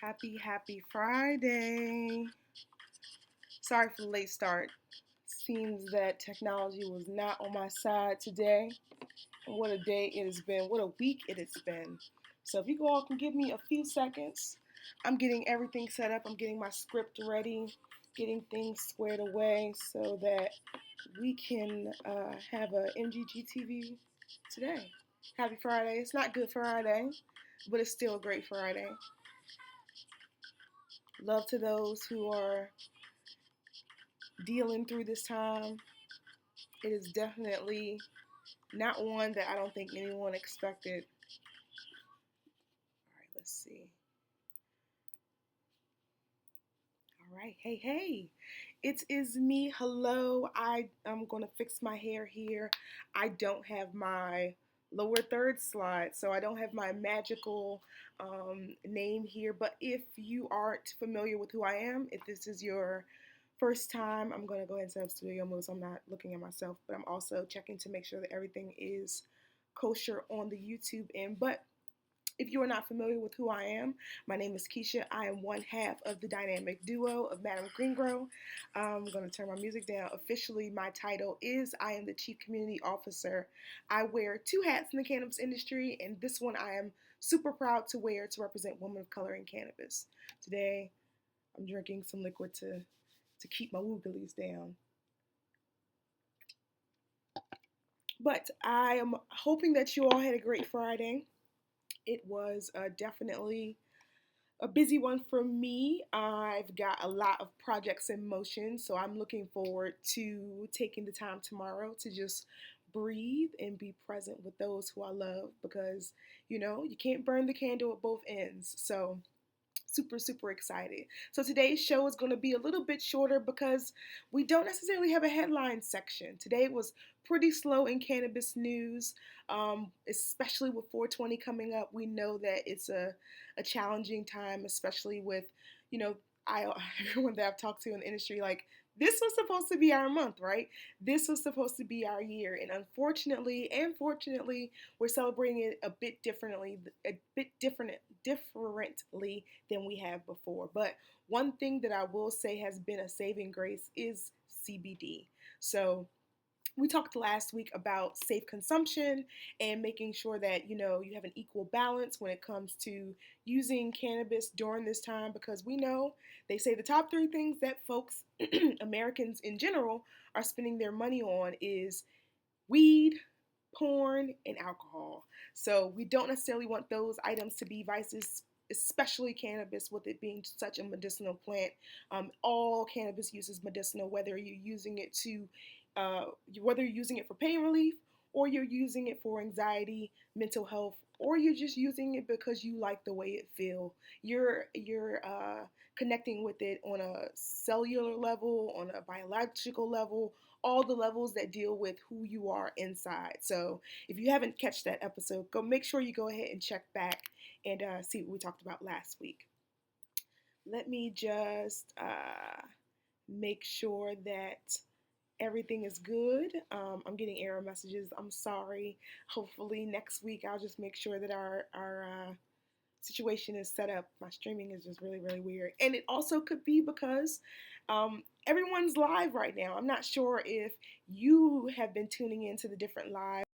Happy Friday. Sorry for the late start. Seems that technology was not on my side today. What a day it has been. What a week it has been. So if you all can give me a few seconds, I'm getting everything set up. I'm getting my script ready, getting things squared away so that we can have a MGG TV today. Happy Friday. It's not Good Friday, but it's still a great Friday. Love to those who are dealing through this time. It is definitely not one that I don't think anyone expected. All right, let's see. All right, hey. It is me. Hello. I'm going to fix my hair here. I don't have my lower third slide, so I don't have my magical name here. But if you aren't familiar with who I am, if this is your first time, I'm going to go ahead and set up studio mode so I'm not looking at myself, but I'm also checking to make sure that everything is kosher on the YouTube end. But if you are not familiar with who I am, my name is Keisha. I am one half of the dynamic duo of Madam Greengrow. I'm going to turn my music down. Officially, my title is I am the Chief Community Officer. I wear two hats in the cannabis industry, and this one I am super proud to wear to represent women of color in cannabis. Today, I'm drinking some liquid to keep my wooglies down. But I am hoping that you all had a great Friday. It was definitely a busy one for me. I've got a lot of projects in motion, so I'm looking forward to taking the time tomorrow to just breathe and be present with those who I love because, you can't burn the candle at both ends. So, super excited. So today's show is going to be a little bit shorter because we don't necessarily have a headline section. Today was pretty slow in cannabis news, especially with 420 coming up. We know that it's a challenging time, especially with, you know, I everyone that I've talked to in the industry, like this was supposed to be our month, right? This was supposed to be our year, and unfortunately and fortunately, we're celebrating it a bit differently than we have before. But one thing that I will say has been a saving grace is CBD. So we talked last week about safe consumption and making sure that you have an equal balance when it comes to using cannabis during this time because we know they say the top three things that folks Americans in general are spending their money on is weed, porn, and alcohol. So we don't necessarily want those items to be vices, especially cannabis, with it being such a medicinal plant. All cannabis use is medicinal, whether you're using it for pain relief, or you're using it for anxiety, mental health, or you're just using it because you like the way it feels. You're connecting with it on a cellular level, on a biological level, all the levels that deal with who you are inside. So if you haven't catch that episode, make sure you go ahead and check back and see what we talked about last week. Let me just make sure that everything is good. I'm getting error messages. I'm sorry. Hopefully next week I'll just make sure that our situation is set up. My streaming is just really weird, and it also could be because everyone's live right now. I'm not sure if you have been tuning into the different live